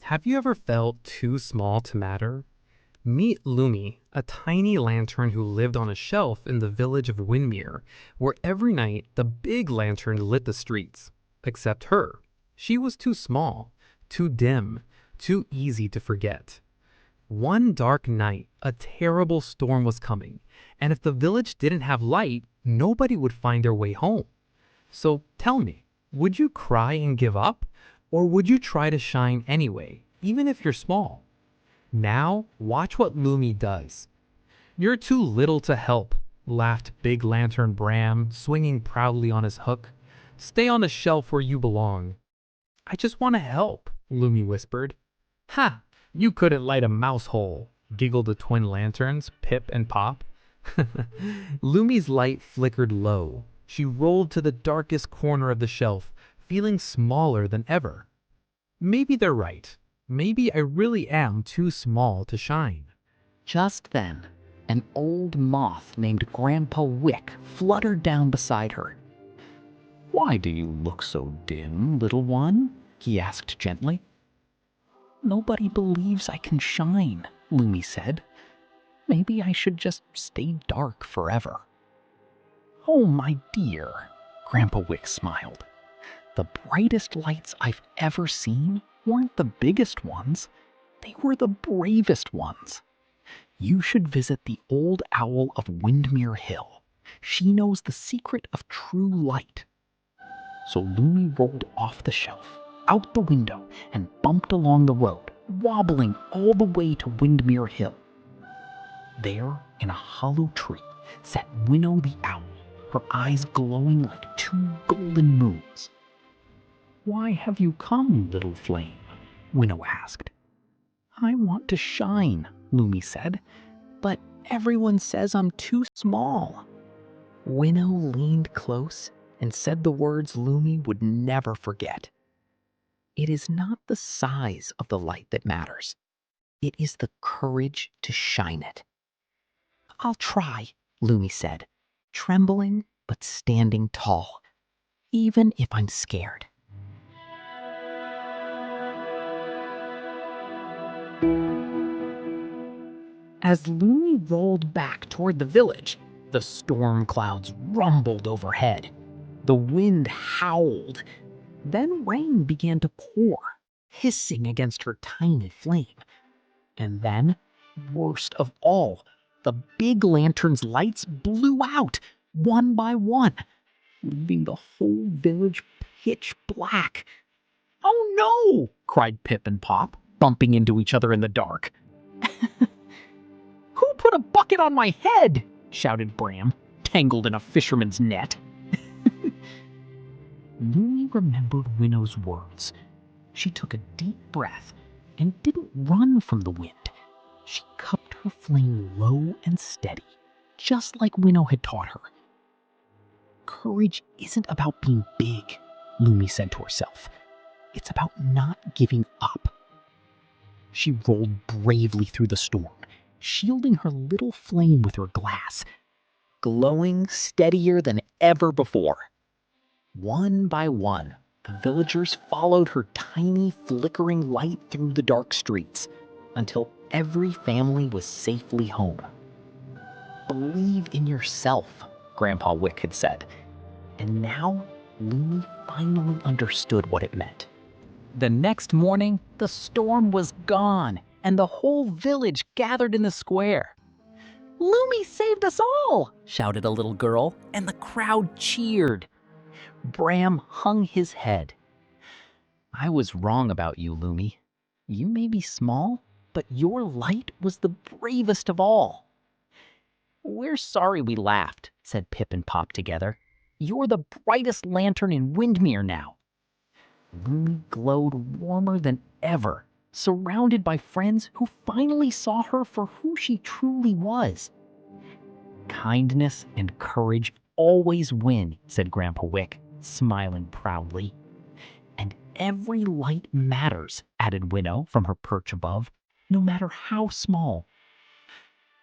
Have you ever felt too small to matter? Meet Lumi, a tiny lantern who lived on a shelf in the village of Windmere, where every night the big lantern lit the streets. Except her. She was too small, too dim, too easy to forget. One dark night, a terrible storm was coming, and if the village didn't have light, nobody would find their way home. So tell me, would you cry and give up? Or would you try to shine anyway, even if you're small? Now, watch what Lumi does. You're too little to help, laughed Big Lantern Bram, swinging proudly on his hook. Stay on the shelf where you belong. I just want to help, Lumi whispered. Ha! You couldn't light a mouse hole, giggled the twin lanterns, Pip and Pop. Lumi's light flickered low. She rolled to the darkest corner of the shelf, feeling smaller than ever. Maybe they're right. Maybe I really am too small to shine. Just then, an old moth named Grandpa Wick fluttered down beside her. "Why do you look so dim, little one?" he asked gently. "Nobody believes I can shine," Lumi said. "Maybe I should just stay dark forever." "Oh, my dear," Grandpa Wick smiled. "The brightest lights I've ever seen weren't the biggest ones. They were the bravest ones. You should visit the old owl of Windmere Hill. She knows the secret of true light." So Lumi rolled off the shelf, out the window, and bumped along the road, wobbling all the way to Windmere Hill. There, in a hollow tree, sat Winnow the owl, her eyes glowing like two golden moons. "Why have you come, little flame?" Winnow asked. "I want to shine," Lumi said, "but everyone says I'm too small." Winnow leaned close and said the words Lumi would never forget. "It is not the size of the light that matters. It is the courage to shine it." "I'll try," Lumi said, trembling but standing tall, "even if I'm scared." As Lumi rolled back toward the village, the storm clouds rumbled overhead. The wind howled. Then rain began to pour, hissing against her tiny flame. And then, worst of all, the big lantern's lights blew out, one by one, leaving the whole village pitch black. "Oh no!" cried Pip and Pop, bumping into each other in the dark. "Who put a bucket on my head?" shouted Bram, tangled in a fisherman's net. Lumi remembered Winnow's words. She took a deep breath and didn't run from the wind. She cupped her flame low and steady, just like Winnow had taught her. "Courage isn't about being big," Lumi said to herself. "It's about not giving up." She rolled bravely through the storm, shielding her little flame with her glass, glowing steadier than ever before. One by one, the villagers followed her tiny flickering light through the dark streets until every family was safely home. "Believe in yourself," Grandpa Wick had said, and now Lumi finally understood what it meant. The next morning, the storm was gone, and the whole village gathered in the square. "Lumi saved us all!" shouted a little girl, and the crowd cheered. Bram hung his head. "I was wrong about you, Lumi. You may be small, but your light was the bravest of all." "We're sorry we laughed," said Pip and Pop together. "You're the brightest lantern in Windmere now." Lumi glowed warmer than ever, surrounded by friends who finally saw her for who she truly was. "Kindness and courage always win," said Grandpa Wick, smiling proudly. "And every light matters," added Winnow from her perch above, "no matter how small."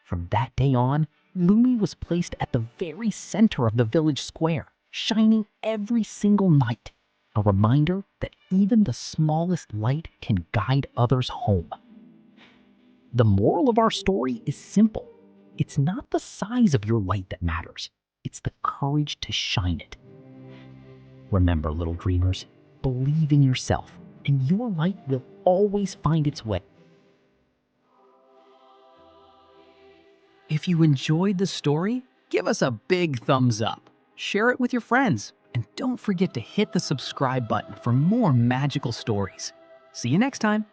From that day on, Lumi was placed at the very center of the village square, shining every single night. a reminder that even the smallest light can guide others home. The moral of our story is simple. It's not the size of your light that matters. It's the courage to shine it. Remember, little dreamers, believe in yourself, and your light will always find its way. If you enjoyed the story, give us a big thumbs up, share it with your friends, and don't forget to hit the subscribe button for more magical stories. See you next time.